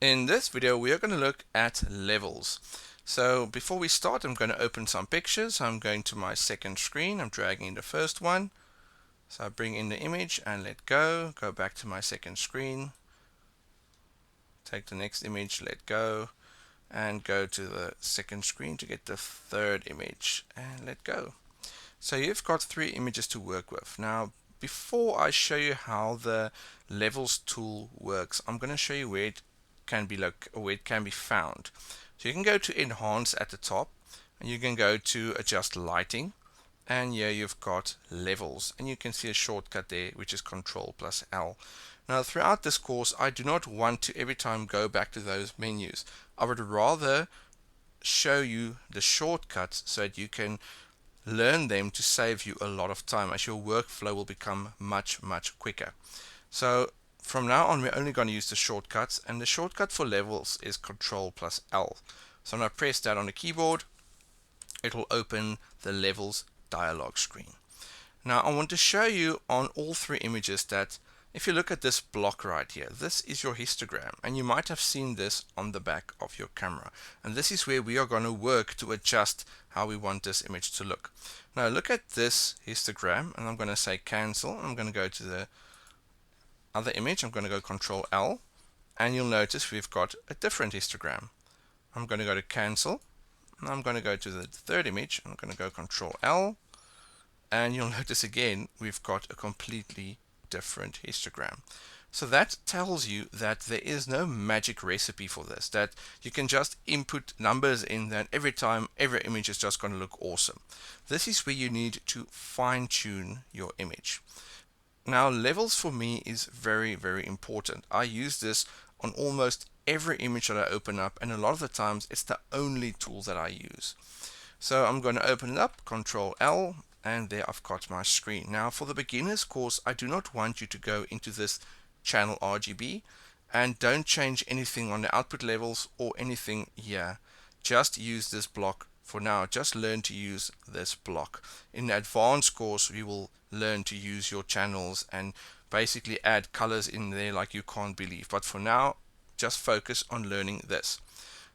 In this video, we are going to look at levels. So before we start, I'm going to open some pictures. I'm going to my second screen. I'm dragging in the first one. So I bring in the image and let go. Go back to my second screen. Take the next image, let go. And go to the second screen to get the third image and let go. So you've got three images to work with. Now, before I show you how the levels tool works, I'm going to show you where it can be found. So you can go to enhance at the top, and you can go to adjust lighting, and here you've got levels, and you can see a shortcut there which is Control plus L. Now throughout this course, I do not want to every time go back to those menus. I would rather show you the shortcuts so that you can learn them to save you a lot of time, as your workflow will become much quicker. So from now on, we're only going to use the shortcuts, and the shortcut for levels is Control plus L. So when I press that on the keyboard, it will open the levels dialog screen. Now I want to show you on all three images that if you look at this block right here, this is your histogram, and you might have seen this on the back of your camera. And this is where we are going to work to adjust how we want this image to look. Now look at this histogram, and I'm going to say cancel. I'm going to go to the other image. I'm going to go Control L, and you'll notice we've got a different histogram. I'm going to go to cancel, and I'm going to go to the third image. I'm going to go Control L, and you'll notice again we've got a completely different histogram. So that tells you that there is no magic recipe for this, that you can just input numbers in there and every time every image is just going to look awesome. This is where you need to fine-tune your image. Now levels for me is very important. I use this on almost every image that I open up, and a lot of the times it's the only tool that I use. So I'm going to open it up, Control L, and there I've got my screen. Now for the beginners course, I do not want you to go into this channel RGB, and don't change anything on the output levels or anything here. Just use this block for now. Just learn to use this block. In the advanced course, we will learn to use your channels and basically add colors in there like you can't believe. But for now, just focus on learning this.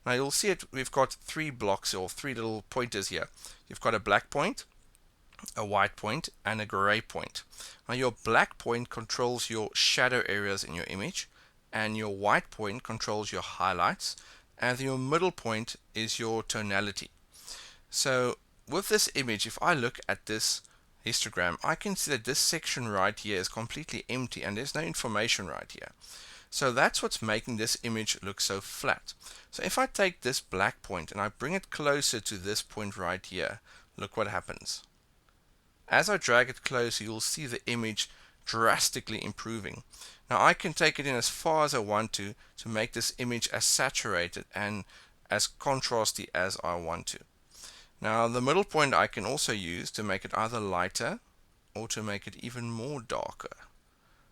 Now you'll see it, we've got three blocks or three little pointers here. You've got a black point, a white point, and a gray point. Now your black point controls your shadow areas in your image, and your white point controls your highlights, and your middle point is your tonality. So with this image, if I look at this histogram, I can see that this section right here is completely empty and there's no information right here. So that's what's making this image look so flat. So if I take this black point and I bring it closer to this point right here, look what happens. As I drag it closer, you'll see the image drastically improving. Now I can take it in as far as I want to make this image as saturated and as contrasty as I want to. Now the middle point I can also use to make it either lighter or to make it even more darker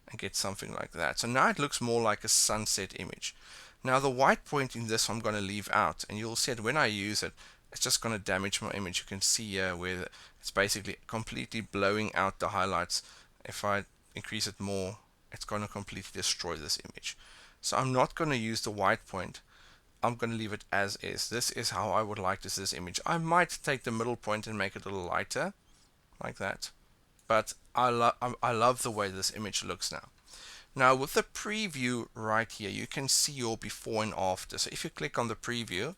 and get something like that. So now it looks more like a sunset image. Now the white point in this I'm going to leave out, and you'll see it when I use it, it's just going to damage my image. You can see here where it's basically completely blowing out the highlights. If I increase it more, it's going to completely destroy this image. So I'm not going to use the white point. I'm going to leave it as is. This is how I would like to see this image. I might take the middle point and make it a little lighter, like that. But I love the way this image looks now. Now with the preview right here, you can see your before and after. So if you click on the preview,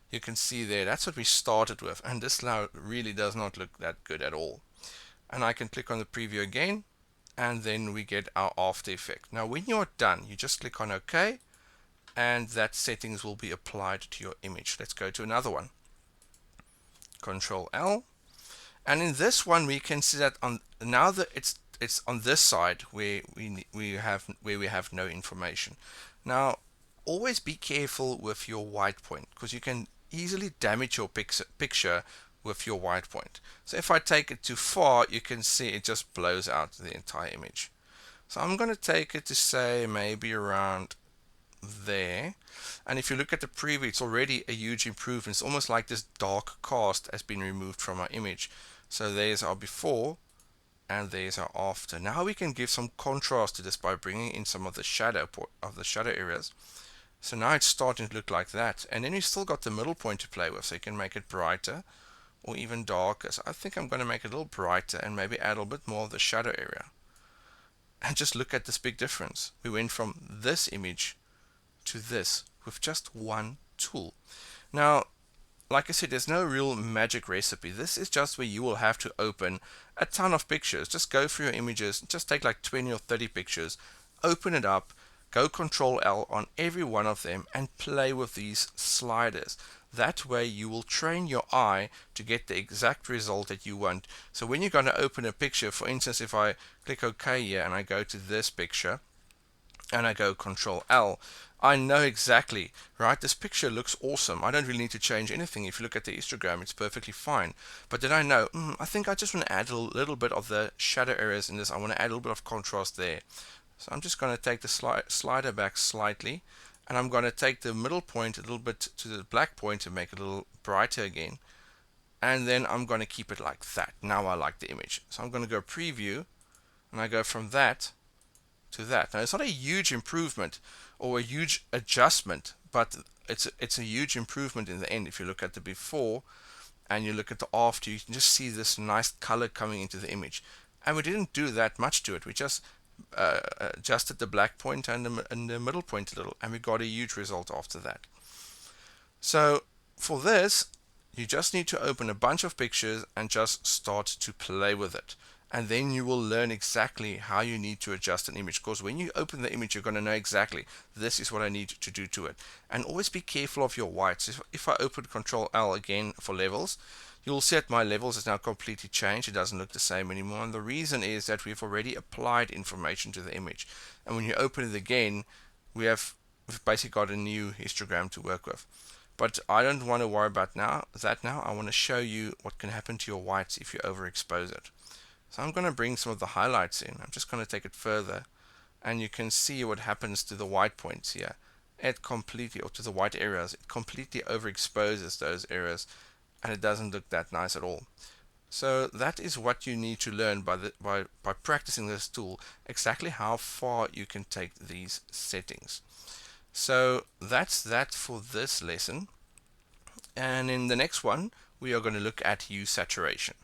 you can see there, that's what we started with. And this now really does not look that good at all. And I can click on the preview again, and then we get our after effect. Now when you're done, you just click on OK, and that settings will be applied to your image. Let's go to another one. Control L. And in this one we can see that on now that it's on this side where we have no information. Now always be careful with your white point, because you can easily damage your picture with your white point. So if I take it too far, you can see it just blows out the entire image. So I'm going to take it to say maybe around there, and if you look at the preview, it's already a huge improvement. It's almost like this dark cast has been removed from our image. So there's our before and there's our after. Now we can give some contrast to this by bringing in some of the shadow areas. So now it's starting to look like that. And then you still got the middle point to play with, so you can make it brighter or even darker. So I think I'm going to make it a little brighter and maybe add a little bit more of the shadow area. And just look at this big difference. We went from this image to this with just one tool. Now, like I said, there's no real magic recipe. This is just where you will have to open a ton of pictures. Just go through your images, just take like 20 or 30 pictures, open it up, go Control L on every one of them and play with these sliders. That way you will train your eye to get the exact result that you want. So when you're going to open a picture, for instance, if I click OK here and I go to this picture and I go Control L, I know exactly, right? This picture looks awesome. I don't really need to change anything. If you look at the histogram, it's perfectly fine. But then I know, I think I just want to add a little bit of the shadow areas in this. I want to add a little bit of contrast there. So I'm just going to take the slider back slightly, and I'm going to take the middle point a little bit to the black point to make it a little brighter again. And then I'm going to keep it like that. Now I like the image. So I'm going to go preview, and I go from that to that. Now it's not a huge improvement or a huge adjustment, but it's a huge improvement in the end. If you look at the before and you look at the after, you can just see this nice color coming into the image. And we didn't do that much to it. We just adjusted the black point and the middle point a little, and we got a huge result after that. So for this, you just need to open a bunch of pictures and just start to play with it. And then you will learn exactly how you need to adjust an image. Because when you open the image, you're going to know exactly, this is what I need to do to it. And always be careful of your whites. If I open Control L again for levels, you'll see that my levels is now completely changed. It doesn't look the same anymore. And the reason is that we've already applied information to the image. And when you open it again, we've basically got a new histogram to work with. But I don't want to worry about that now. I want to show you what can happen to your whites if you overexpose it. So I'm going to bring some of the highlights in. I'm just going to take it further, and you can see what happens to the white points here. It completely, or to the white areas, it completely overexposes those areas, and it doesn't look that nice at all. So that is what you need to learn by practicing this tool, exactly how far you can take these settings. So that's that for this lesson. And in the next one, we are going to look at hue saturation.